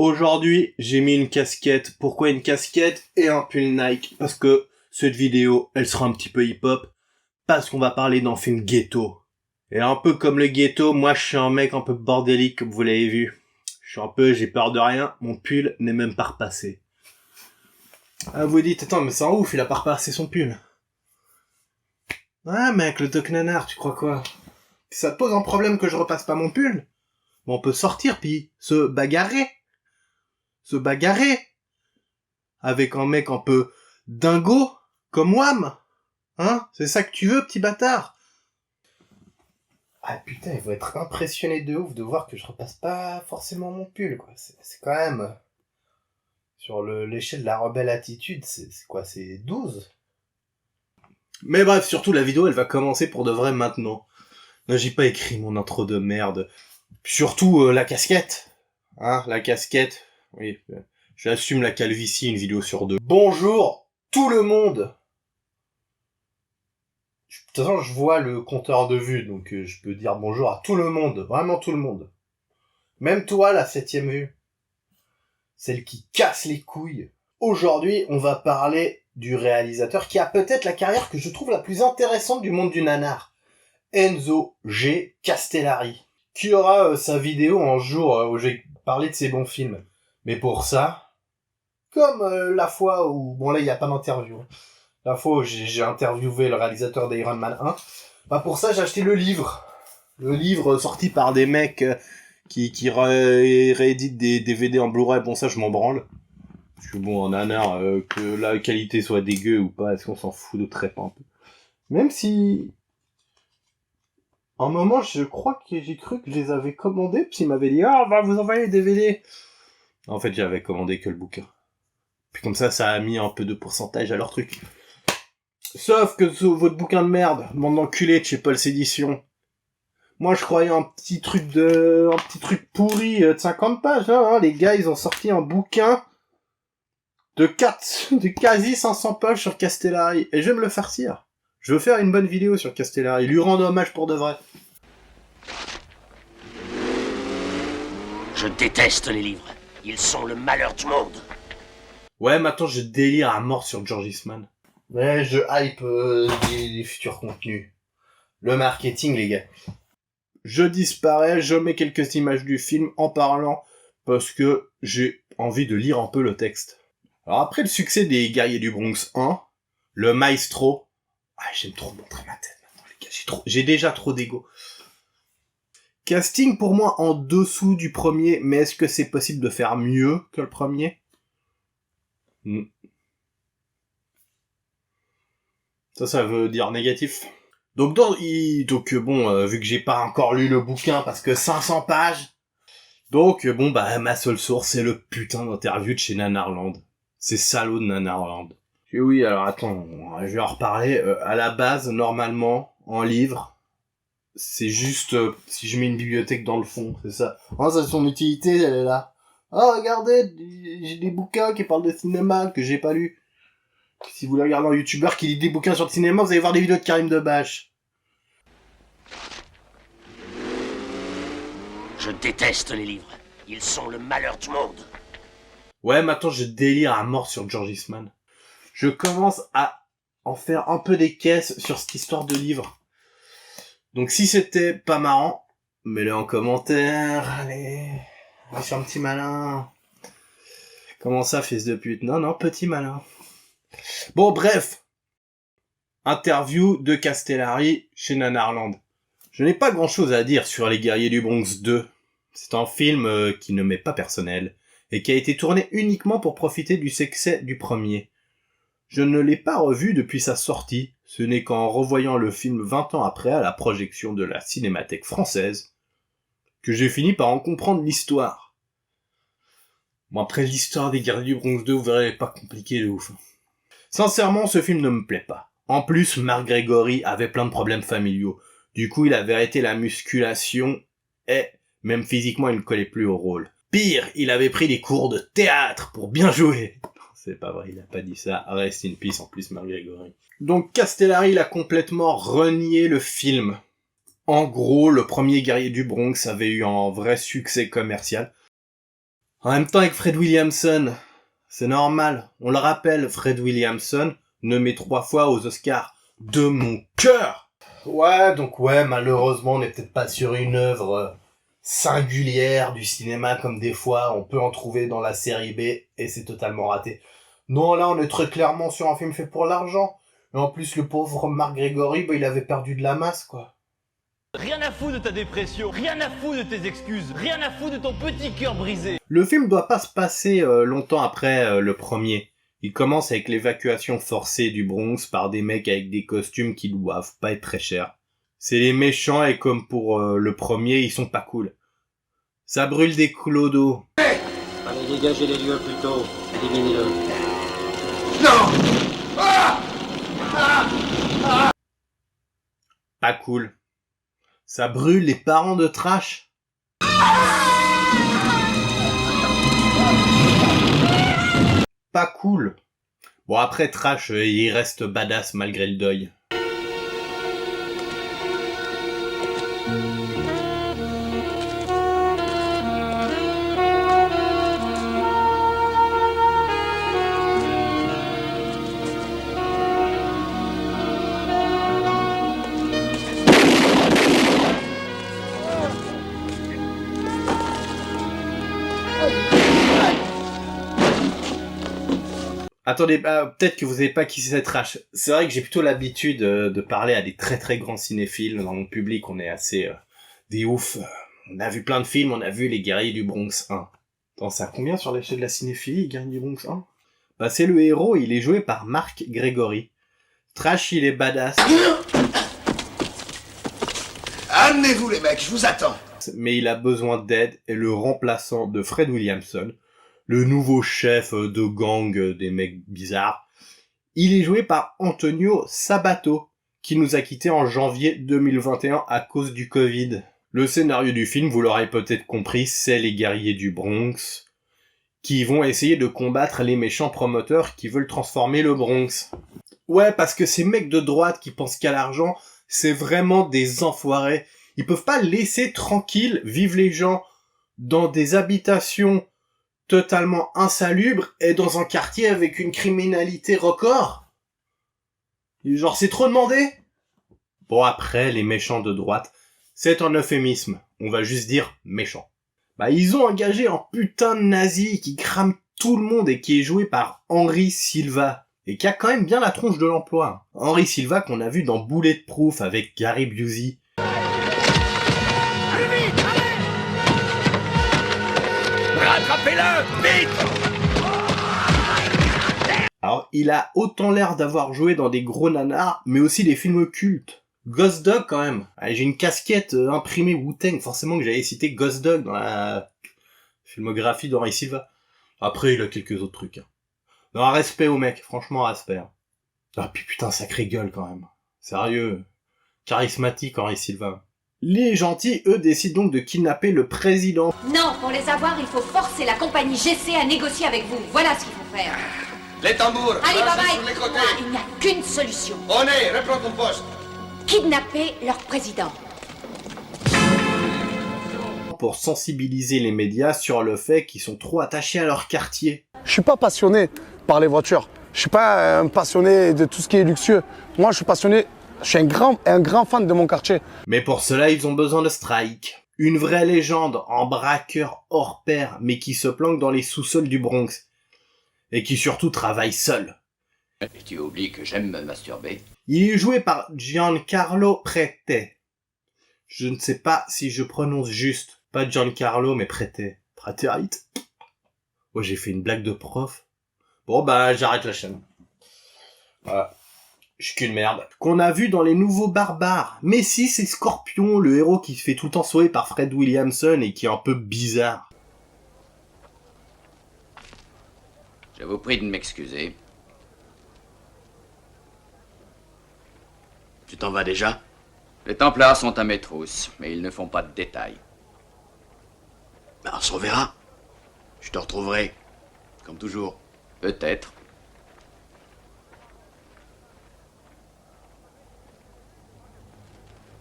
Aujourd'hui, j'ai mis une casquette. Pourquoi une casquette et un pull Nike? Parce que cette vidéo, elle sera un petit peu hip-hop. Parce qu'on va parler d'un film ghetto. Et un peu comme le ghetto, moi je suis un mec un peu bordélique, comme vous l'avez vu. J'ai peur de rien, mon pull n'est même pas repassé. Ah, vous dites, attends, mais c'est un ouf, il a pas repassé son pull. Ouais, mec, le Doc Nanar, tu crois quoi? Ça te pose un problème que je repasse pas mon pull? Bon, on peut sortir puis se bagarrer. Avec un mec un peu dingo, comme Wham. Hein? C'est ça que tu veux, petit bâtard? Ah putain, ils vont être impressionnés de ouf de voir que je repasse pas forcément mon pull, quoi. C'est quand même... Sur l'échelle de la rebelle attitude, c'est quoi? C'est 12? Mais bref, surtout la vidéo, elle va commencer pour de vrai maintenant. Non, j'ai pas écrit mon intro de merde. Surtout la casquette. Hein, la casquette. Oui, j'assume la calvitie, une vidéo sur deux. Bonjour tout le monde. De toute façon, je vois le compteur de vues, donc je peux dire bonjour à tout le monde. Vraiment tout le monde. Même toi, la 7ème vue. Celle qui casse les couilles. Aujourd'hui, on va parler du réalisateur qui a peut-être la carrière que je trouve la plus intéressante du monde du nanar. Enzo G. Castellari. Qui aura sa vidéo un jour où je vais parler de ses bons films. Mais pour ça, comme la fois où... Bon là, il n'y a pas d'interview. La fois où j'ai interviewé le réalisateur d'Iron Man 1. Bah pour ça, j'ai acheté le livre. Le livre sorti par des mecs qui rééditent des DVD en Blu-ray. Bon, ça, je m'en branle. Parce que bon, en nanar, que la qualité soit dégueu ou pas, est-ce qu'on s'en fout de très pas un peu? Même si... À un moment, je crois que j'ai cru que je les avais commandés, puis ils m'avaient dit « Ah, on va vous envoyer les DVD !» En fait, j'avais commandé que le bouquin. Puis comme ça a mis un peu de pourcentage à leur truc. Sauf que votre bouquin de merde, bande d'enculés de chez Pulse Édition. Moi, je croyais un petit truc pourri de 50 pages, hein. Les gars, ils ont sorti un bouquin de quasi 500 pages sur Castellari. Et je vais me le farcir. Je veux faire une bonne vidéo sur Castellari, lui rendre hommage pour de vrai. Je déteste les livres. Ils sont le malheur du monde. Ouais, maintenant je délire à mort sur George Eastman. Ouais, je hype les futurs contenus. Le marketing, les gars. Je disparais, je mets quelques images du film en parlant, parce que j'ai envie de lire un peu le texte. Alors après le succès des Guerriers du Bronx 1, le maestro... Ah, j'aime trop montrer ma tête maintenant, les gars, j'ai déjà trop d'ego. Casting pour moi en dessous du premier, mais est-ce que c'est possible de faire mieux que le premier? Ça veut dire négatif. Donc vu que j'ai pas encore lu le bouquin parce que 500 pages, ma seule source c'est le putain d'interview de chez Nanarland. C'est salaud de Nanarland. Et oui, alors attends, je vais en reparler. À la base, normalement, en livre, c'est juste si je mets une bibliothèque dans le fond, c'est ça. Oh, ça, son utilité, elle est là. Oh, regardez, j'ai des bouquins qui parlent de cinéma que j'ai pas lu. Si vous regardez un youtubeur qui lit des bouquins sur le cinéma, vous allez voir des vidéos de Karim Debache. Je déteste les livres. Ils sont le malheur du monde. Ouais, maintenant je délire à mort sur George Eastman. Je commence à en faire un peu des caisses sur cette histoire de livre. Donc si c'était pas marrant, mets-le en commentaire, allez, je suis un petit malin. Comment ça, fils de pute? Non, petit malin. Bon, bref. Interview de Castellari chez Nanarland. Je n'ai pas grand-chose à dire sur Les Guerriers du Bronx 2. C'est un film qui ne m'est pas personnel, et qui a été tourné uniquement pour profiter du succès du premier. Je ne l'ai pas revu depuis sa sortie, ce n'est qu'en revoyant le film 20 ans après à la projection de la Cinémathèque française, que j'ai fini par en comprendre l'histoire. Bon, après l'histoire des Guerriers du Bronx 2, vous verrez, pas compliqué de ouf. Sincèrement, ce film ne me plaît pas. En plus, Mark Gregory avait plein de problèmes familiaux. Du coup, il avait arrêté la musculation et, même physiquement, il ne collait plus au rôle. Pire, il avait pris des cours de théâtre pour bien jouer. C'est pas vrai, il a pas dit ça. Rest in peace en plus, Mark Gregory. Donc, Castellari, il a complètement renié le film. En gros, le premier Guerrier du Bronx avait eu un vrai succès commercial. En même temps avec Fred Williamson, c'est normal. On le rappelle, Fred Williamson, nommé 3 fois aux Oscars de mon cœur. Ouais, donc ouais, malheureusement, on n'est peut-être pas sur une œuvre singulière du cinéma comme des fois on peut en trouver dans la série B et c'est totalement raté. Non, là, on est très clairement sur un film fait pour l'argent. Et en plus, le pauvre Mark Gregory, il avait perdu de la masse, quoi. Rien à foutre de ta dépression, rien à foutre de tes excuses, rien à foutre de ton petit cœur brisé. Le film doit pas se passer longtemps après le premier. Il commence avec l'évacuation forcée du Bronx par des mecs avec des costumes qui doivent pas être très chers. C'est les méchants et comme pour le premier, ils sont pas cool. Ça brûle des clodos. Allez, dégagez les lieux plus tôt. Éliminez-le. Pas cool. Ça brûle les parents de Trash. Pas cool. Bon après Trash, il reste badass malgré le deuil. Attendez, peut-être que vous savez pas qui c'est Trash. C'est vrai que j'ai plutôt l'habitude de parler à des très très grands cinéphiles. Dans mon public, on est assez des oufs. On a vu plein de films, on a vu Les Guerriers du Bronx 1. Attends, c'est à combien sur l'échelle de la cinéphilie, Les Guerriers du Bronx 1 ? Bah c'est le héros, il est joué par Mark Gregory. Trash, il est badass. Amenez-vous les mecs, je vous attends. Mais il a besoin d'aide et le remplaçant de Fred Williamson, le nouveau chef de gang des mecs bizarres, il est joué par Antonio Sabato, qui nous a quittés en janvier 2021 à cause du Covid. Le scénario du film, vous l'aurez peut-être compris, c'est les guerriers du Bronx, qui vont essayer de combattre les méchants promoteurs qui veulent transformer le Bronx. Ouais, parce que ces mecs de droite qui pensent qu'à l'argent, c'est vraiment des enfoirés. Ils peuvent pas laisser tranquille vivre les gens dans des habitations totalement insalubre et dans un quartier avec une criminalité record. Genre, c'est trop demandé. Bon, après, les méchants de droite, c'est un euphémisme. On va juste dire méchants. Bah, ils ont engagé un putain de nazi qui crame tout le monde et qui est joué par Henry Silva. Et qui a quand même bien la tronche de l'emploi. Henry Silva qu'on a vu dans Bulletproof avec Gary Busey. Rattrapez-le, vite! Alors, il a autant l'air d'avoir joué dans des gros nanars, mais aussi des films cultes. Ghost Dog, quand même. Ah, j'ai une casquette imprimée Wu-Tang, forcément que j'avais cité Ghost Dog dans la filmographie d'Henry Silva. Après, il a quelques autres trucs. Non, respect au mec, franchement, respect. Ah, puis putain, sacrée gueule, quand même. Sérieux. Charismatique, Henry Silva. Les gentils, eux, décident donc de kidnapper le président. Non, pour les avoir, il faut forcer la compagnie GC à négocier avec vous. Voilà ce qu'il faut faire. Les tambours, Allez, passez Baba, sur les côtés. écoute-moi, il n'y a qu'une solution. On est, reprends ton poste. Kidnapper leur président. Pour sensibiliser les médias sur le fait qu'ils sont trop attachés à leur quartier. Je suis pas passionné par les voitures. Je suis pas un passionné de tout ce qui est luxueux. Moi, je suis passionné. Je suis un grand fan de mon quartier. Mais pour cela, ils ont besoin de Strike. Une vraie légende en braqueur hors pair, mais qui se planque dans les sous-sols du Bronx. Et qui surtout travaille seul. Et tu oublies que j'aime me masturber. Il est joué par Giancarlo Prete. Je ne sais pas si je prononce juste. Pas Giancarlo, mais Prete. Praterite. Oh, j'ai fait une blague de prof. Bon, bah, j'arrête la chaîne. Voilà. Je suis qu'une merde. Qu'on a vu dans Les Nouveaux Barbares. Mais si, c'est Scorpion, le héros qui se fait tout le temps sauver par Fred Williamson et qui est un peu bizarre. Je vous prie de m'excuser. Tu t'en vas déjà? Les Templars sont à mes trousses, mais ils ne font pas de détails. Ben, on se reverra. Je te retrouverai. Comme toujours. Peut-être.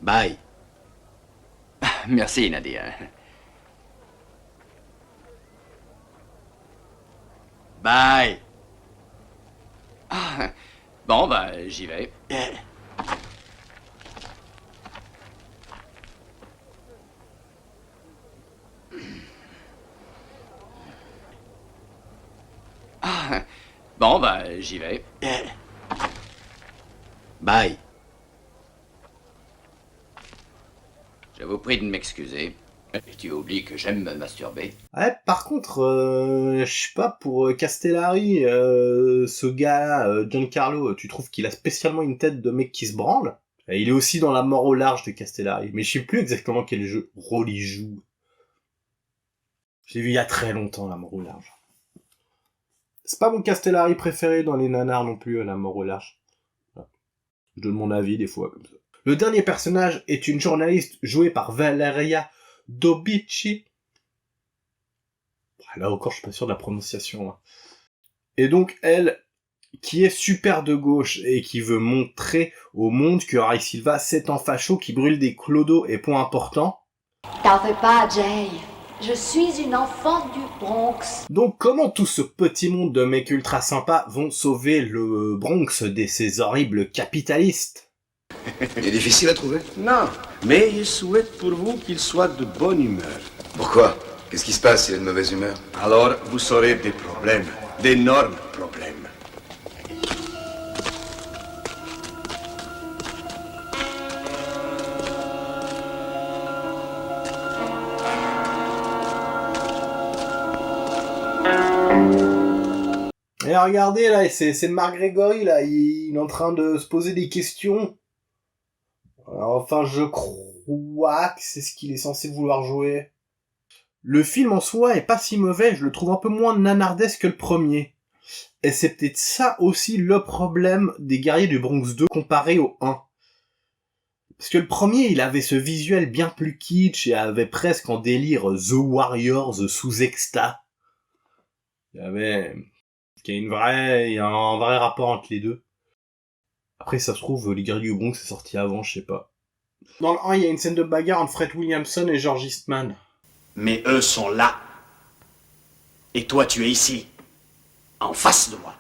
Bye. Merci, Nadia. Bye. Ah, bon, bah, j'y vais. Ah, bon, bah, j'y vais. Bye. Je vous prie de m'excuser. Tu oublies que j'aime me masturber. Ouais, par contre, je sais pas, pour Castellari, ce gars, Giancarlo, tu trouves qu'il a spécialement une tête de mec qui se branle? Et il est aussi dans La mort au large de Castellari, mais je sais plus exactement quel rôle il joue. J'ai vu il y a très longtemps, La mort au large. C'est pas mon Castellari préféré dans les nanars non plus, La mort au large. Voilà. Je donne mon avis des fois, comme ça. Le dernier personnage est une journaliste jouée par Valeria Dobici. Là encore, je suis pas sûr de la prononciation. Hein. Et donc, elle, qui est super de gauche et qui veut montrer au monde que Harry Silva, c'est un facho qui brûle des clodos et point important. T'en fais pas, Jay. Je suis une enfant du Bronx. Donc, comment tout ce petit monde de mecs ultra sympas vont sauver le Bronx de ces horribles capitalistes? Il est difficile à trouver. Non, mais je souhaite pour vous qu'il soit de bonne humeur. Pourquoi? Qu'est-ce qui se passe s'il est de mauvaise humeur? Alors, vous aurez des problèmes, d'énormes problèmes. Et regardez, là, c'est Marc Grégory, là, il est en train de se poser des questions. Enfin, je crois que c'est ce qu'il est censé vouloir jouer. Le film en soi est pas si mauvais, je le trouve un peu moins nanardesque que le premier. Et c'est peut-être ça aussi le problème des Guerriers du Bronx 2 comparé au 1. Parce que le premier, il avait ce visuel bien plus kitsch et avait presque en délire The Warriors sous Exta. Il y a un vrai rapport entre les deux. Après, ça se trouve, les Guerriers du Bronx, c'est sorti avant, je sais pas. Dans le 1, il y a une scène de bagarre entre Fred Williamson et George Eastman. Mais eux sont là. Et toi, tu es ici, en face de moi.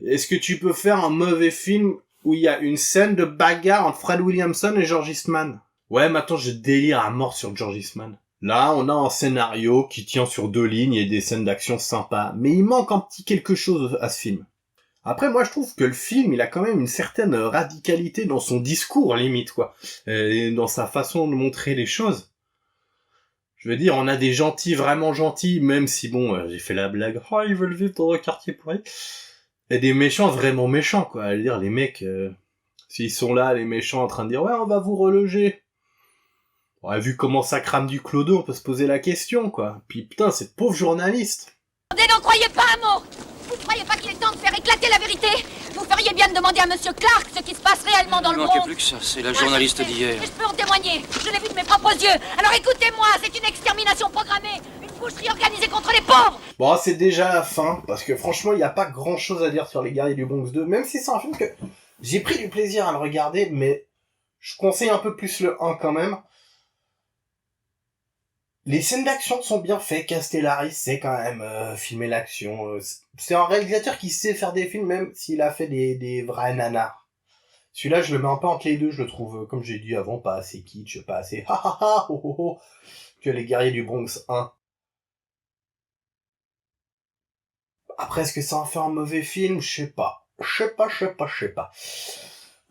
Est-ce que tu peux faire un mauvais film où il y a une scène de bagarre entre Fred Williamson et George Eastman? Ouais, maintenant je délire à mort sur George Eastman. Là, on a un scénario qui tient sur 2 lignes et des scènes d'action sympas, mais il manque un petit quelque chose à ce film. Après, moi, je trouve que le film, il a quand même une certaine radicalité dans son discours, limite, quoi. Et dans sa façon de montrer les choses. Je veux dire, on a des gentils vraiment gentils, même si, bon, j'ai fait la blague, « Oh, ils veulent vivre dans un quartier pourri ». Et des méchants vraiment méchants, quoi. Je veux dire, les mecs, s'ils sont là, les méchants, en train de dire « Ouais, on va vous reloger ». Ouais, vu comment ça crame du clodo, on peut se poser la question, quoi. Puis, putain, cette pauvre journaliste. N'en croyez pas un mot. Vous croyez pas qu'il est temps de faire éclater la vérité? Vous feriez bien de demander à Monsieur Clark ce qui se passe réellement dans le Bronx. Ne manquez plus que ça, c'est la journaliste d'hier. Je peux en témoigner, je l'ai vu de mes propres yeux. Alors écoutez-moi, c'est une extermination programmée, une boucherie organisée contre les pauvres. Bon, c'est déjà la fin, parce que franchement, il n'y a pas grand chose à dire sur les Guerriers du Bronx 2, même si c'est un film que j'ai pris du plaisir à le regarder, mais je conseille un peu plus le 1 quand même. Les scènes d'action sont bien faites, Castellari sait quand même filmer l'action. C'est un réalisateur qui sait faire des films, même s'il a fait des vrais nanars. Celui-là, je le mets un peu entre les deux, je le trouve, comme j'ai dit avant, pas assez kitsch, pas assez ha ha ha ho ho ho que les Guerriers du Bronx 1. Après, est-ce que ça en fait un mauvais film? Je sais pas.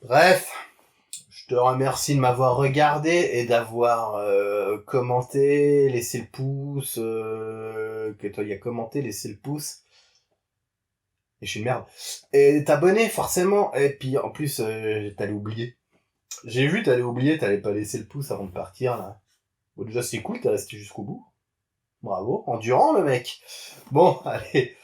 Bref. Je te remercie de m'avoir regardé et d'avoir commenté, laissé le pouce, que toi y a commenté, laissé le pouce. Et je suis une merde. Et t'abonner forcément. Et puis en plus, t'allais oublier. J'ai vu, t'allais oublier, t'allais pas laisser le pouce avant de partir là. Bon déjà c'est cool, t'es resté jusqu'au bout. Bravo, endurant le mec. Bon, allez,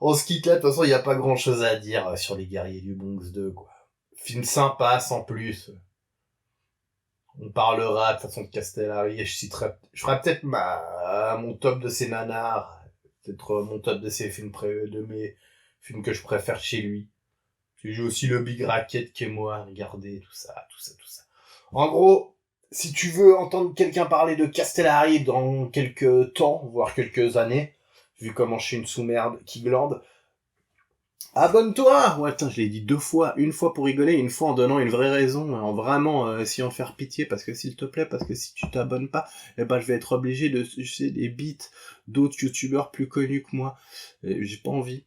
on se quitte là. De toute façon, y a pas grand chose à dire sur les Guerriers du Bronx 2 quoi. Film sympa sans plus. On parlera de façon de Castellari et je ferai peut-être mon top de ses nanars, peut-être mon top de ses films de mes films que je préfère chez lui. J'ai aussi le Big Racket qui est moi, regardez tout ça. En gros, Si tu veux entendre quelqu'un parler de Castellari dans quelques temps, voire quelques années, vu comment je suis une sous-merde qui glande, abonne-toi! Ouais, attends, je l'ai dit 2 fois. Une fois pour rigoler, une fois en donnant une vraie raison, en vraiment essayant de faire pitié, parce que s'il te plaît, parce que si tu t'abonnes pas, eh ben je vais être obligé de sucer des bites d'autres youtubeurs plus connus que moi. J'ai pas envie.